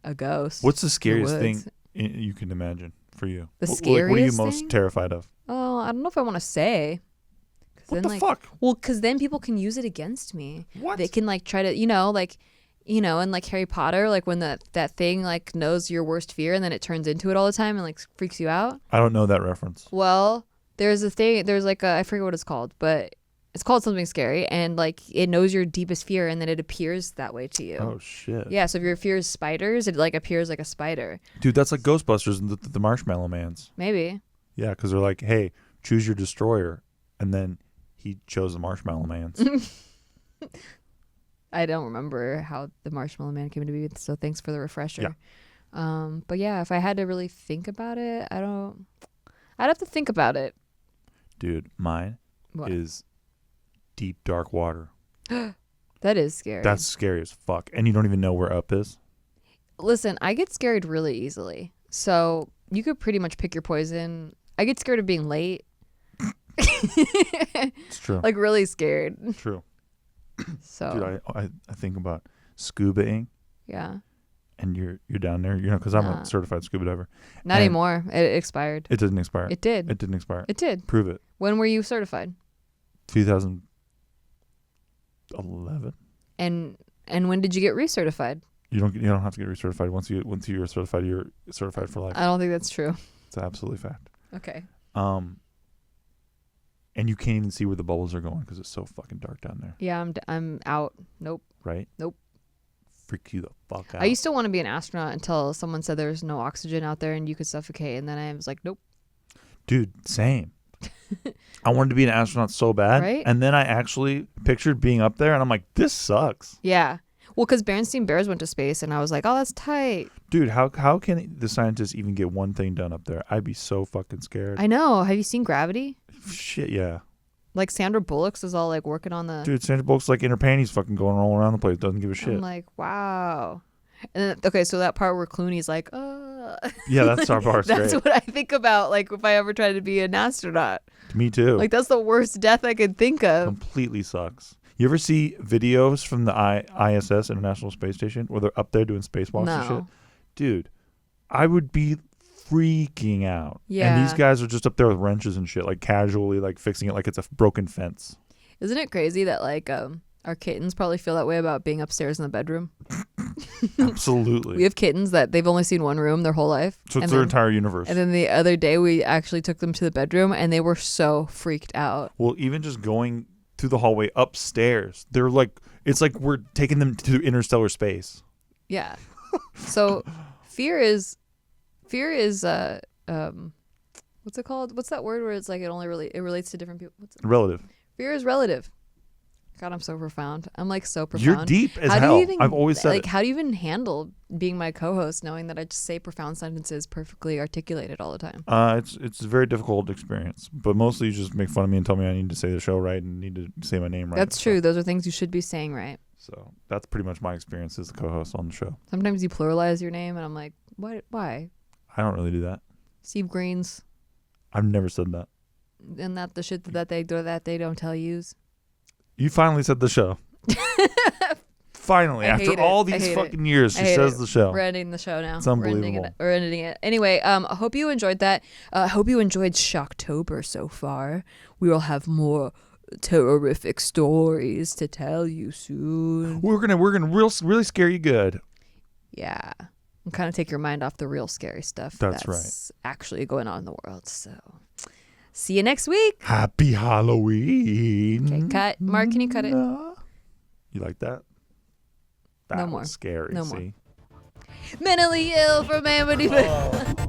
a ghost. What's the scariest thing you can imagine for you? The scariest what are you thing? most terrified of? Oh, I don't know if I want to say. What the fuck? Well, because then people can use it against me. What? They can like try to, in like Harry Potter, like when that thing like knows your worst fear and then it turns into it all the time and like freaks you out. I don't know that reference. Well, there's like I forget what it's called, but it's called something scary, and like it knows your deepest fear and then it appears that way to you. Oh shit. Yeah, so if your fear is spiders, it like appears like a spider. Dude, that's like Ghostbusters and the Marshmallow Mans. Maybe. Yeah, because they're like, hey, choose your destroyer, and then he chose the Marshmallow Mans. I don't remember how the Marshmallow Man came to be, so thanks for the refresher. Yeah. But yeah, if I had to really think about it, I'd have to think about it. Dude, mine is deep, dark water. That is scary. That's scary as fuck. And you don't even know where up is? Listen, I get scared really easily. So you could pretty much pick your poison. I get scared of being late. It's true. Like really scared. True. So dude, I think about scuba-ing. Yeah. And you're down there, because I'm a certified scuba diver. Not anymore. It expired. It didn't expire. It did. It didn't expire. It did. Prove it. When were you certified? 2011. And when did you get recertified? You don't have to get recertified. Once you're certified, you're certified for life. I don't think that's true. It's absolutely fact. Okay. And you can't even see where the bubbles are going because it's so fucking dark down there. Yeah, I'm out. Nope. Right? Nope. Freak you the fuck out. I used to want to be an astronaut until someone said there was no oxygen out there and you could suffocate, and then I was like, nope. Dude, same. I wanted to be an astronaut so bad. Right? And then I actually pictured being up there and I'm like, this sucks. Yeah. Well, because Berenstain Bears went to space and I was like, oh, that's tight. Dude, how can the scientists even get one thing done up there? I'd be so fucking scared. I know. Have you seen Gravity? Shit, yeah. Like Sandra Bullock's is all like working on the... Dude, Sandra Bullock's like in her panties fucking going all around the place. Doesn't give a shit. I'm like, wow. And then, okay, so that part where Clooney's like, yeah, that's our part. That's great. What I think about, like, if I ever try to be an astronaut. Me too. Like, that's the worst death I could think of. Completely sucks. You ever see videos from the ISS, International Space Station, where they're up there doing spacewalks and shit? Dude, I would be freaking out. Yeah. And these guys are just up there with wrenches and shit, like casually, like fixing it like it's a broken fence. Isn't it crazy that, like, our kittens probably feel that way about being upstairs in the bedroom? Absolutely. We have kittens that they've only seen one room their whole life. So it's their entire universe. And then the other day we actually took them to the bedroom and they were so freaked out. Well, even just going through the hallway upstairs, they're like, it's like we're taking them to interstellar space. Yeah. So fear is what's it called? What's that word where it's like it relates to different people? Relative. Fear is relative. God, I'm so profound. I'm like so profound. You're deep as hell. I've always said like, how do you even handle being my co-host knowing that I just say profound sentences perfectly articulated all the time? It's a very difficult experience, but mostly you just make fun of me and tell me I need to say the show right and need to say my name right. That's true. Those are things you should be saying right. So that's pretty much my experience as the co-host on the show. Sometimes you pluralize your name and I'm like, what? Why? I don't really do that. Steve Greens. I've never said that. And that the shit that they don't tell yous. You finally said the show. Finally, after all these fucking years, she says the show. We're ending the show now. It's unbelievable. We're ending it. Anyway, I hope you enjoyed that. I hope you enjoyed Shocktober so far. We will have more terrific stories to tell you soon. We're gonna really scare you good. Yeah. And kind of take your mind off the real scary stuff that's right. Actually going on in the world. So see you next week. Happy Halloween. Okay, cut. Mark, can you cut it? You like that? That no was more. Scary. No see? more. Mentally ill from Amityville.